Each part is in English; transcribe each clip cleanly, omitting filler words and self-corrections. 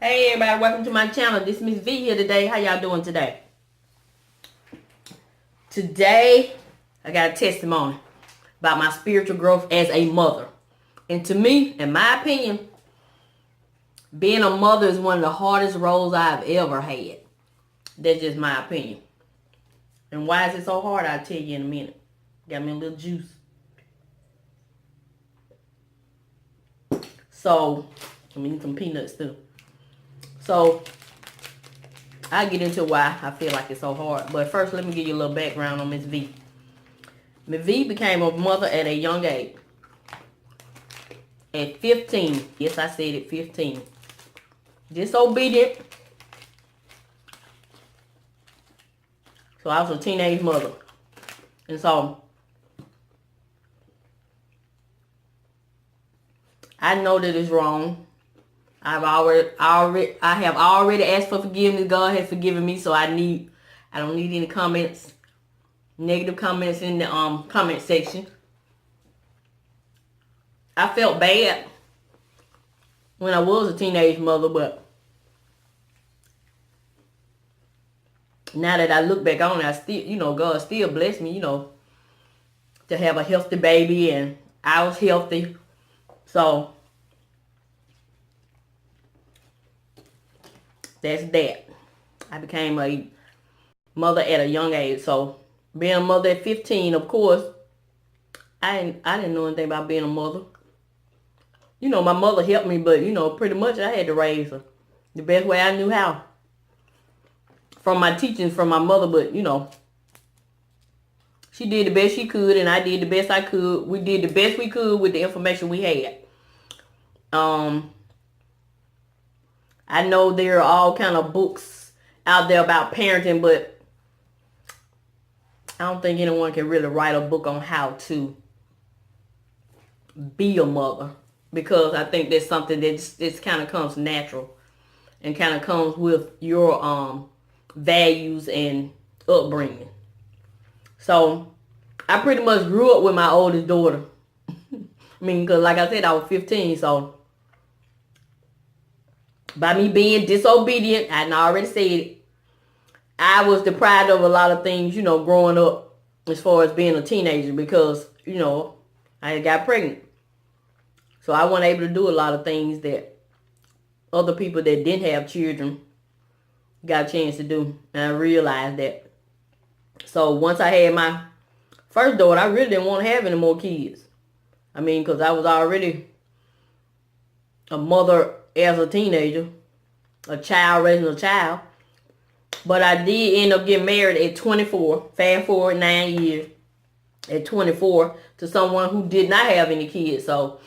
Hey everybody, welcome to my channel. This is Miss V here today. How y'all doing today? Today, I got a testimony about my spiritual growth as a mother. And to me, in my opinion, being a mother is one of the hardest roles I've ever had. That's just my opinion. And why is it so hard? I'll tell you in a minute. Got me a little juice. So, I mean some peanuts too. So, I'll get into why I feel like it's so hard. But first, let me give you a little background on Miss V. Miss V became a mother at a young age. At 15. Yes, I said it, 15. Disobedient. So I was a teenage mother. And so, I know that it's wrong. I have already asked for forgiveness. God has forgiven me, so I don't need any comments, negative comments in the comment section. I felt bad when I was a teenage mother, but now that I look back on it, I still, God still blessed me, to have a healthy baby, and I was healthy. So that's that. I became a mother at a young age. So being a mother at 15, of course, I didn't know anything about being a mother. My mother helped me, but pretty much I had to raise her the best way I knew how. From my teachings from my mother, but she did the best she could, and I did the best I could. We did the best we could with the information we had. I know there are all kind of books out there about parenting, but I don't think anyone can really write a book on how to be a mother, because I think that's something that just kind of comes natural and kind of comes with your values and upbringing. So I pretty much grew up with my oldest daughter. Because like I said, I was 15, so by me being disobedient, I already said it, I was deprived of a lot of things, growing up as far as being a teenager, because, I got pregnant. So I wasn't able to do a lot of things that other people that didn't have children got a chance to do. And I realized that. So once I had my first daughter, I really didn't want to have any more kids. Because I was already a mother as a teenager, a child raising a child. But I did end up getting married at 24. Fast forward 9 years at 24 to someone who did not have any kids. So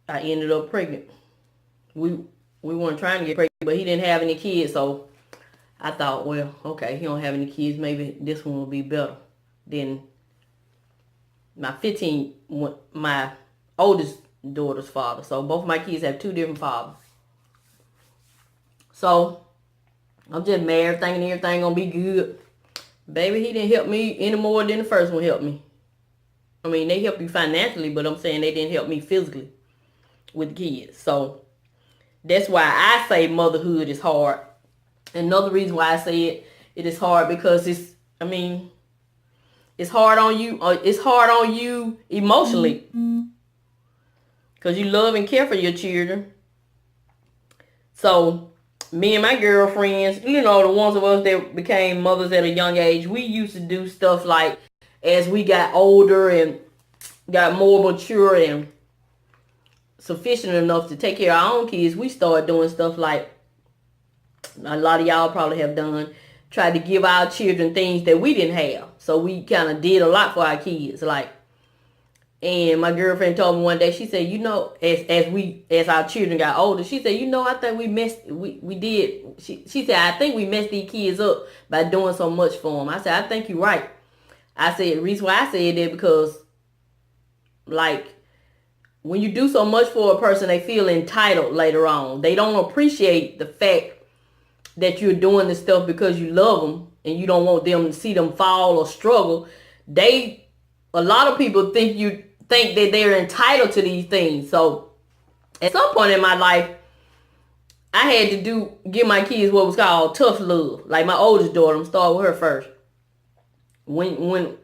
I ended up pregnant. We weren't trying to get pregnant, but he didn't have any kids. So I thought, well, okay, he don't have any kids. Maybe this one will be better than my oldest daughter's father. So both of my kids have two different fathers. So I'm just married, thinking everything gonna be good. Baby, he didn't help me any more than the first one helped me. They help you financially, but I'm saying they didn't help me physically with kids. So that's why I say motherhood is hard. Another reason why I say it is hard, because it's hard on you. It's hard on you emotionally, because you love and care for your children. So me and my girlfriends, the ones of us that became mothers at a young age, we used to do stuff like, as we got older and got more mature and sufficient enough to take care of our own kids, we started doing stuff like a lot of y'all probably have done, tried to give our children things that we didn't have. So we kind of did a lot for our kids. And my girlfriend told me one day, she said, as our children got older, she said, I think we did. She said, I think we messed these kids up by doing so much for them. I said, I think you're right. I said, the reason why I said that, because when you do so much for a person, they feel entitled later on. They don't appreciate the fact that you're doing this stuff because you love them and you don't want them to see them fall or struggle. A lot of people think that they're entitled to these things. So at some point in my life, I had to give my kids what was called tough love. Like my oldest daughter, I'm starting with her first. When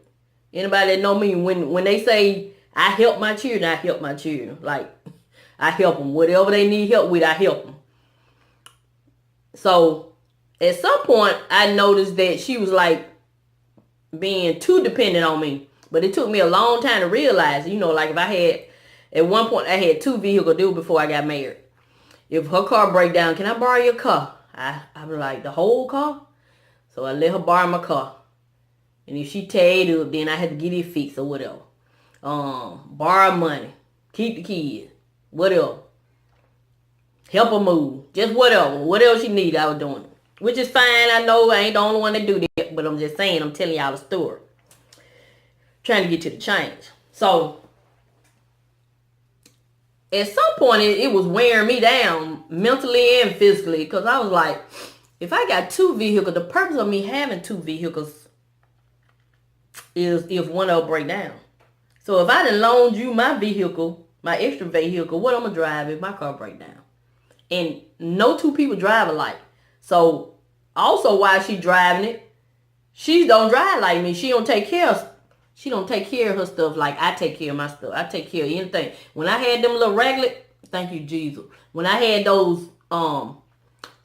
anybody that know me, when they say I help my children, I help my children. Like I help them. Whatever they need help with, I help them. So at some point, I noticed that she was like being too dependent on me. But it took me a long time to realize, like if I had, at one point I had 2 vehicles due before I got married. If her car break down, can I borrow your car? I'm like, the whole car? So I let her borrow my car. And if she teared up, then I had to get it fixed or whatever. Borrow money. Keep the kids. Whatever. Help her move. Just whatever. Whatever she needed, I was doing it. Which is fine. I know I ain't the only one that do that. But I'm just saying, I'm telling y'all a story. Trying to get to the change. So, at some point, it was wearing me down mentally and physically. Because I was like, if I got 2 vehicles, the purpose of me having 2 vehicles is if one of them break down. So if I done loaned you my vehicle, my extra vehicle, what I'm going to drive if my car break down? And no 2 people drive alike. So also while she driving it, she don't drive like me. She don't take care of her stuff like I take care of my stuff. I take care of anything. When I had them little regular, thank you Jesus. When I had those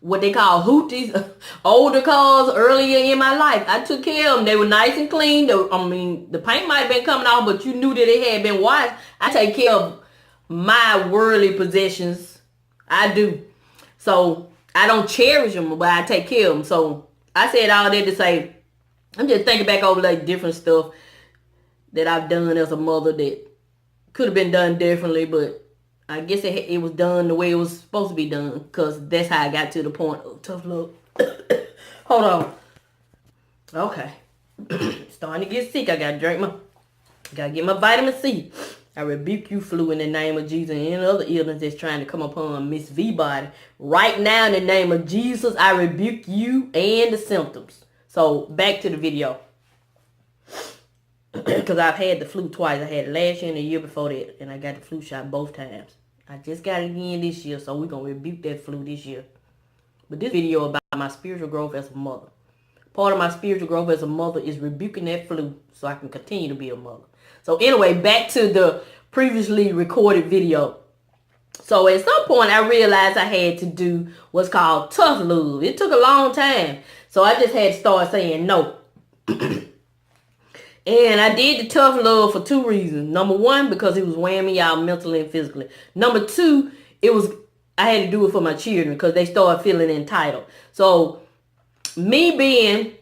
what they call hooties, older cars earlier in my life, I took care of them. They were nice and clean. The paint might have been coming off, but you knew that it had been washed. I take care of my worldly possessions. I do. So I don't cherish them, but I take care of them. So I said all that to say, I'm just thinking back over like different stuff that I've done as a mother that could have been done differently, but I guess it was done the way it was supposed to be done, because that's how I got to the point of tough love. Hold on. Okay. Starting to get sick. I gotta get my vitamin C. I rebuke you, flu, in the name of Jesus, and any other illness that's trying to come upon Miss V body. Right now, in the name of Jesus, I rebuke you and the symptoms. So back to the video. Because I've had the flu twice. I had it last year and the year before that. And I got the flu shot both times. I just got it again this year. So we're going to rebuke that flu this year. But this video about my spiritual growth as a mother. Part of my spiritual growth as a mother is rebuking that flu so I can continue to be a mother. So anyway, back to the previously recorded video. So at some point I realized I had to do what's called tough love. It took a long time. So I just had to start saying no. And I did the tough love for 2 reasons. Number 1, because it was wearing me out mentally and physically. Number 2, I had to do it for my children because they started feeling entitled. So me being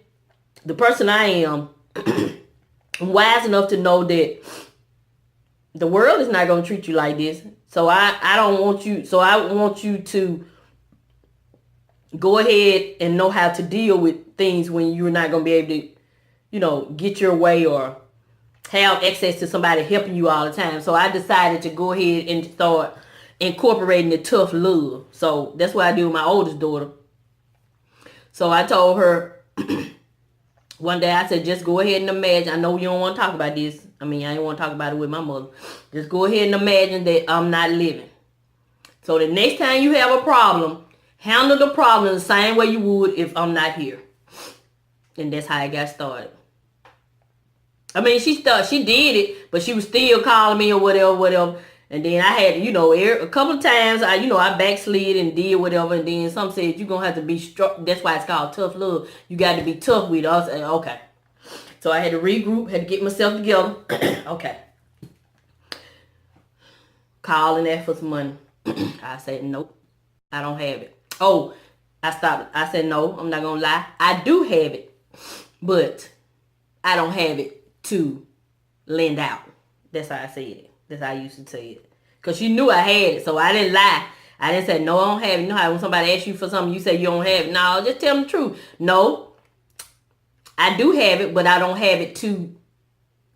the person I am, I'm wise enough to know that the world is not going to treat you like this. So I don't want you. So I want you to go ahead and know how to deal with things when you're not going to be able to, get your way or have access to somebody helping you all the time. So I decided to go ahead and start incorporating the tough love. So that's what I do with my oldest daughter. So I told her one day, I said, just go ahead and imagine. I know you don't want to talk about this. I didn't want to talk about it with my mother. Just go ahead and imagine that I'm not living. So the next time you have a problem, handle the problem the same way you would if I'm not here. And that's how I got started. She did it, but she was still calling me or whatever. And then I had, a couple of times, I backslid and did whatever. And then some said, you're going to have to be strong. That's why it's called tough love. You got to be tough with us. And okay. So I had to regroup, had to get myself together. Okay. Calling that for some money. I said, nope, I don't have it. Oh, I stopped. I said, no, I'm not going to lie. I do have it, but I don't have it to lend out. That's how I said it. That's how I used to say it. Because she knew I had it, so I didn't lie. I didn't say, no, I don't have it. You know how when somebody asks you for something, you say you don't have it. No, just tell them the truth. No, I do have it, but I don't have it to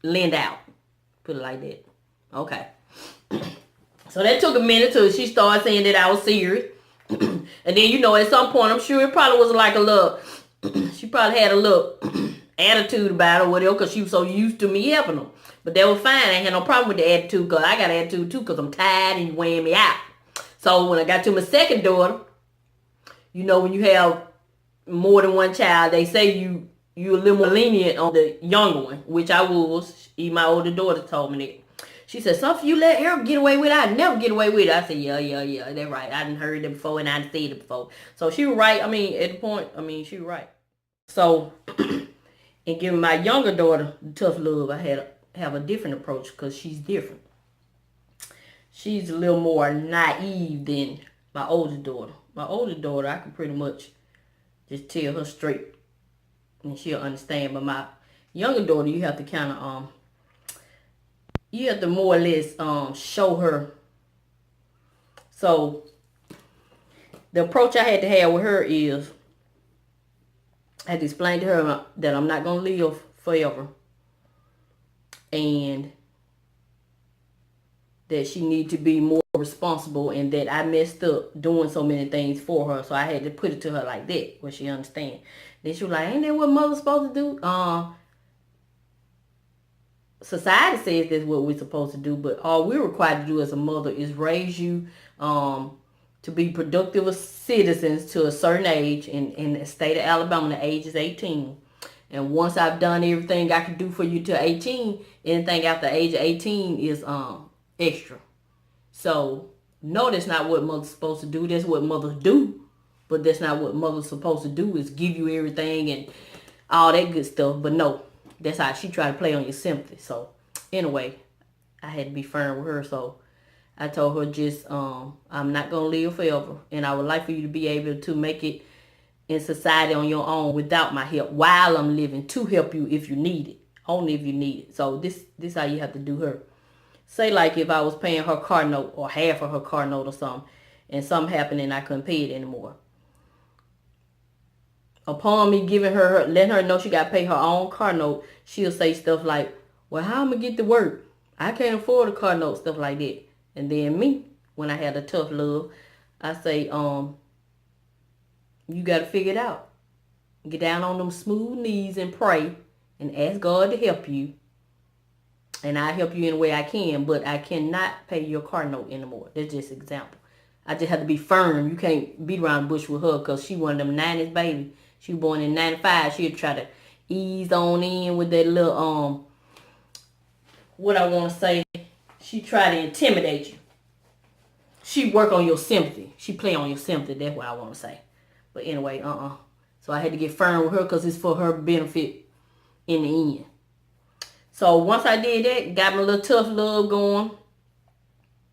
lend out. Put it like that. Okay. So that took a minute till she started saying that I was serious. And then, at some point, I'm sure it probably was like a little, she probably had a little attitude about it or whatever, because she was so used to me helping them. But they were fine. I ain't had no problem with the attitude, because I got an attitude too, because I'm tired and you weighing me out. So when I got to my second daughter, You know, when you have more than one child, they say you a little more lenient on the younger one, which I was. Even my older daughter told me that. She said, something you let her get away with, I'd never get away with it. I said, yeah, they're right. I done heard it before and I done seen it before. So she was right. I mean, at the point, I mean, she was right. So, in giving my younger daughter tough love, I had have a different approach because she's different. She's a little more naive than my older daughter. My older daughter, I can pretty much just tell her straight and she'll understand. But my younger daughter, you have to kind of you have to more or less show her. So the approach I had to have with her is I had to explain to her that I'm not gonna live forever, and that she need to be more responsible, and that I messed up doing so many things for her. So I had to put it to her like that, where she understand. Then she was like, "Ain't that what mother's supposed to do?" Society says that's what we're supposed to do, but all we're required to do as a mother is raise you to be productive citizens to a certain age. In the state of Alabama, the age is 18. And once I've done everything I can do for you to 18, anything after the age of 18 is extra. So, no, that's not what mother's supposed to do. That's what mothers do. But that's not what mother's supposed to do, is give you everything and all that good stuff. But no, that's how she tried to play on your sympathy. So, anyway, I had to be firm with her. So, I told her just, I'm not going to live forever. And I would like for you to be able to make it in society on your own without my help while I'm living, to help you if you need it. Only if you need it. So, this how you have to do her. Say like if I was paying her car note or half of her car note or something, and something happened and I couldn't pay it anymore. Upon me giving her, letting her know she got to pay her own car note, she'll say stuff like, well, how am I going to get to work? I can't afford a car note, stuff like that. And then me, when I had a tough love, I say, you got to figure it out. Get down on them smooth knees and pray and ask God to help you. And I help you in the way I can, but I cannot pay your car note anymore. That's just an example. I just have to be firm. You can't beat around the bush with her because she one of them 90s baby. She was born in 95. She'll try to ease on in with that little, what I want to say, she try to intimidate you. She work on your sympathy. She play on your sympathy. That's what I want to say. But anyway, So I had to get firm with her because it's for her benefit in the end. So once I did that, got my little tough love going,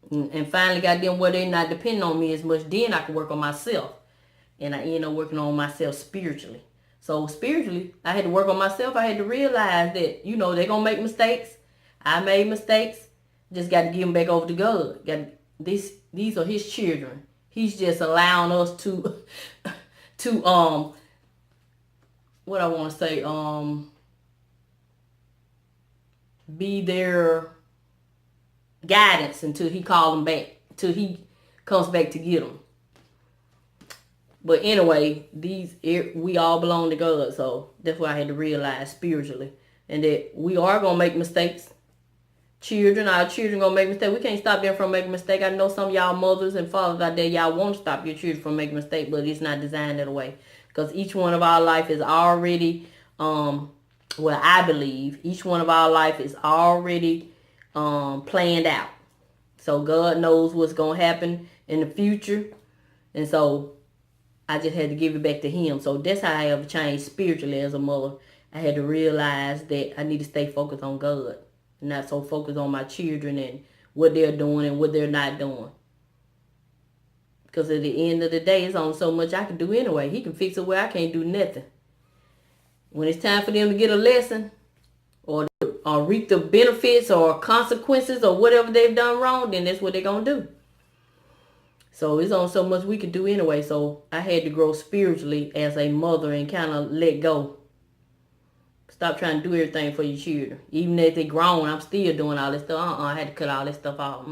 and finally got them where they're not depending on me as much, then I could work on myself. And I ended up working on myself spiritually. So spiritually, I had to work on myself. I had to realize that, they're going to make mistakes. I made mistakes. Just got to give them back over to God. These are his children. He's just allowing us to, what I want to say, be their guidance until he calls them back, till he comes back to get them. But anyway, we all belong to God, so that's what I had to realize spiritually, and that we are gonna make mistakes. Our children gonna make mistakes. We can't stop them from making mistakes. I know some of y'all mothers and fathers out there, y'all want to stop your children from making mistakes, but it's not designed that way, because each one of our life is already I believe each one of our life is already planned out. So God knows what's going to happen in the future. And so I just had to give it back to him. So that's how I have changed spiritually as a mother. I had to realize that I need to stay focused on God, and not so focused on my children and what they're doing and what they're not doing. Because at the end of the day, it's only so much I can do anyway. He can fix it where I can't do nothing. When it's time for them to get a lesson or reap the benefits or consequences or whatever they've done wrong, then that's what they're going to do. So it's only so much we can do anyway. So I had to grow spiritually as a mother and kind of let go. Stop trying to do everything for your children. Even if they're grown, I'm still doing all this stuff. I had to cut all this stuff out.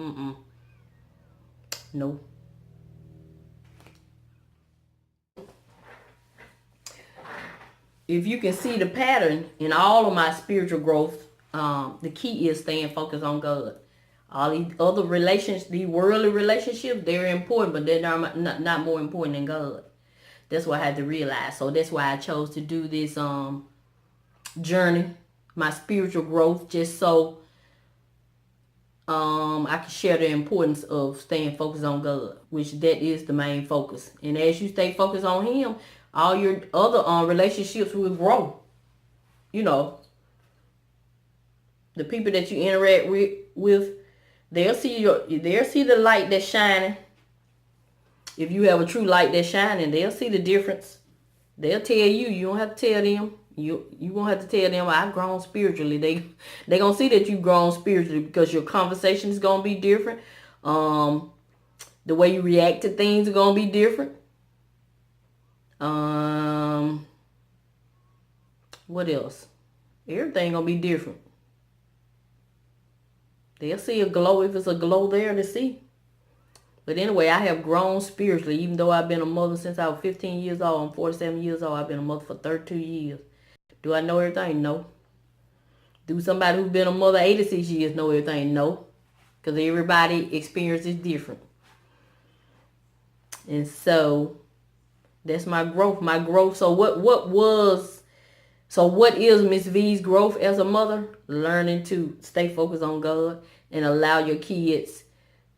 No. If you can see the pattern in all of my spiritual growth, the key is staying focused on God. All these other relationships, these worldly relationships, they're important, but they're not more important than God. That's what I had to realize. So that's why I chose to do this journey, my spiritual growth, just so I can share the importance of staying focused on God, which that is the main focus. And as you stay focused on Him, all your other relationships will grow. You know, the people that you interact with, they'll see the light that's shining. If you have a true light that's shining, they'll see the difference. They'll tell you. You don't have to tell them. You won't have to tell them I've grown spiritually. They gonna see that you've grown spiritually because your conversation is gonna be different. The way you react to things are gonna be different. What else? Everything gonna be different. They'll see a glow if it's a glow there to see. But anyway, I have grown spiritually, even though I've been a mother since I was 15 years old. I'm 47 years old. I've been a mother for 32 years. Do I know everything? No. Do somebody who's been a mother 86 years know everything? No. Because everybody experience is different. And so, that's my growth. My growth. So what is Miss V's growth as a mother? Learning to stay focused on God and allow your kids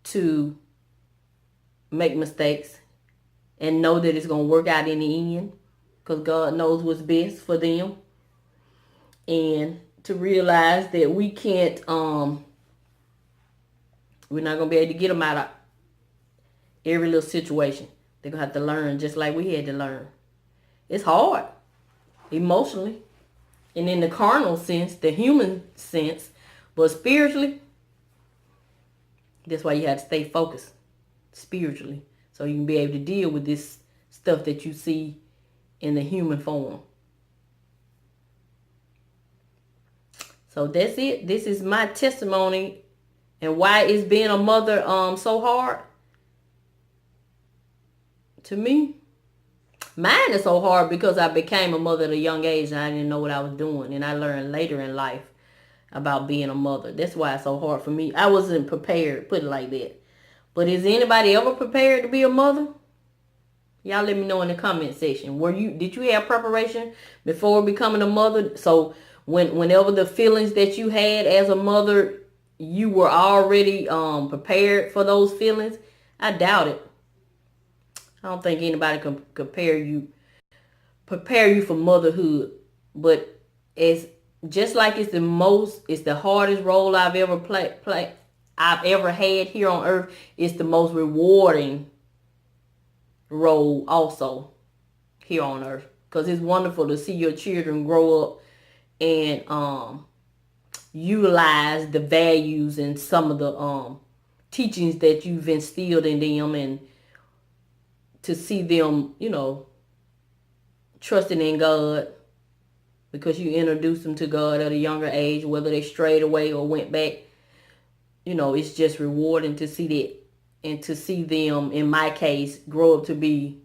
to make mistakes and know that it's going to work out in the end because God knows what's best for them. And to realize that we can't, we're not going to be able to get them out of every little situation. They're going to have to learn just like we had to learn. It's hard emotionally and in the carnal sense, the human sense, but spiritually, that's why you have to stay focused spiritually so you can be able to deal with this stuff that you see in the human form. So that's it. This is my testimony and why is being a mother so hard to me. Mine is so hard because I became a mother at a young age and I didn't know what I was doing, and I learned later in life about being a mother. That's why it's so hard for me. I wasn't prepared, put it like that. But is anybody ever prepared to be a mother? Y'all let me know in the comment section. Did you have preparation before becoming a mother? So whenever the feelings that you had as a mother, you were already prepared for those feelings? I doubt it. I don't think anybody can prepare you for motherhood. But it's just like it's the hardest role I've ever I've ever had here on earth. It's the most rewarding role also here on earth, because it's wonderful to see your children grow up and utilize the values and some of the teachings that you've instilled in them, and to see them, trusting in God because you introduced them to God at a younger age, whether they strayed away or went back. It's just rewarding to see that, and to see them, in my case, grow up to be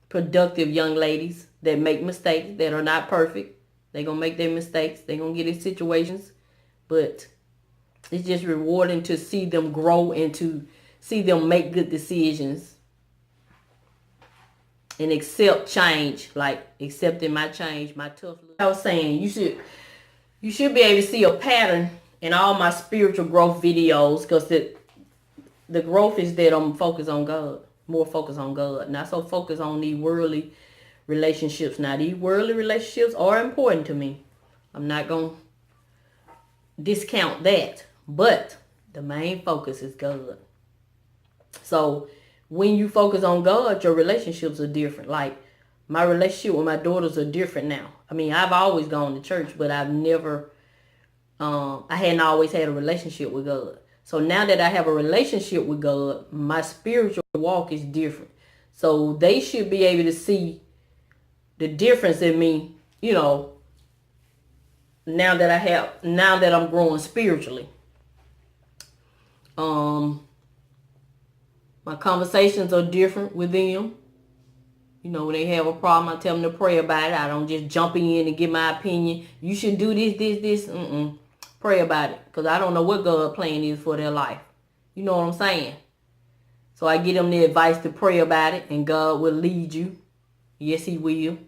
productive young ladies that make mistakes, that are not perfect. They're going to make their mistakes. They're going to get in situations. But it's just rewarding to see them grow and to see them make good decisions and accept change, like accepting my change, my tough look. I was saying, you should be able to see a pattern in all my spiritual growth videos, because the growth is that I'm focused on God, more focused on God, not so focused on these worldly relationships. Now, these worldly relationships are important to me. I'm not going to discount that, but the main focus is God. So when you focus on God, your relationships are different. Like my relationship with my daughters are different now. I mean, I've always gone to church, but I've never, I hadn't always had a relationship with God. So now that I have a relationship with God, my spiritual walk is different. So they should be able to see the difference in me, now that I'm growing spiritually. My conversations are different with them. When they have a problem, I tell them to pray about it. I don't just jump in and give my opinion. You should do this. Pray about it. Because I don't know what God's plan is for their life. You know what I'm saying? So I give them the advice to pray about it, and God will lead you. Yes, He will.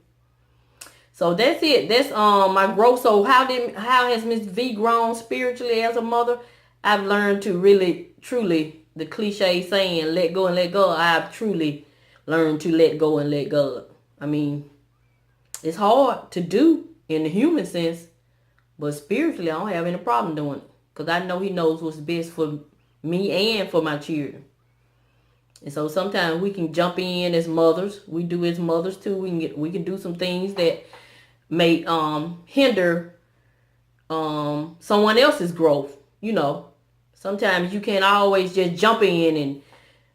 So that's it. That's my growth. So how has Miss V grown spiritually as a mother? I've learned to really, truly, the cliche saying, let go and let go. I've truly learned to let go and let go. I mean, it's hard to do in the human sense, but spiritually, I don't have any problem doing it. Because I know He knows what's best for me and for my children. And so sometimes we can jump in as mothers. We do as mothers too. We can do some things that may hinder someone else's growth. You know, sometimes you can't always just jump in and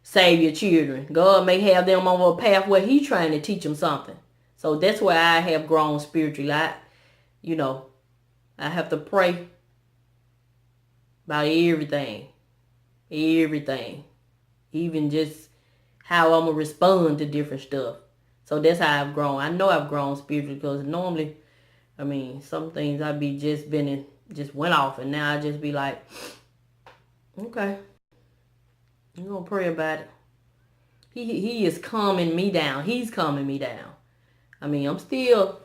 save your children. God may have them on a path where He's trying to teach them something. So that's where I have grown spiritually. I have to pray about everything. Even just how I'm going to respond to different stuff. So that's how I've grown. I know I've grown spiritually because normally, I mean, some things I be just went off, and now I just be like, okay, I'm going to pray about it. He is calming me down. He's calming me down. I mean, I'm still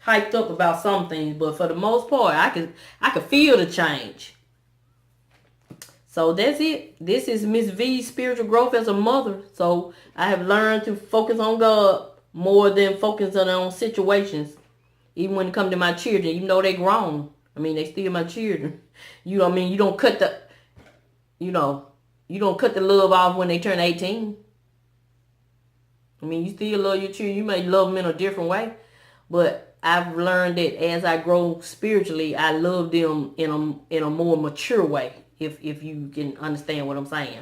hyped up about some things, but for the most part, I can feel the change. So that's it. This is Miss V's spiritual growth as a mother. So I have learned to focus on God more than focusing on situations. Even when it comes to my children, even though they grown. I mean, they still my children. You know what I mean? You don't cut the love off when they turn 18. I mean, you still love your children. You may love them in a different way. But I've learned that as I grow spiritually, I love them in a more mature way. If you can understand what I'm saying.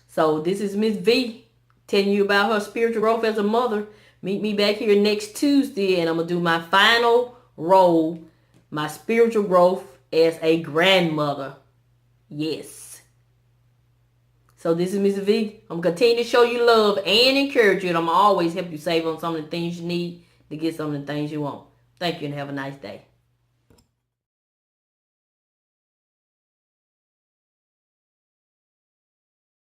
So this is Miss V telling you about her spiritual growth as a mother. Meet me back here next Tuesday, and I'm going to do my final role, my spiritual growth as a grandmother. Yes. So this is Miss V. I'm going to continue to show you love and encourage you, and I'm going to always help you save on some of the things you need to get some of the things you want. Thank you, and have a nice day.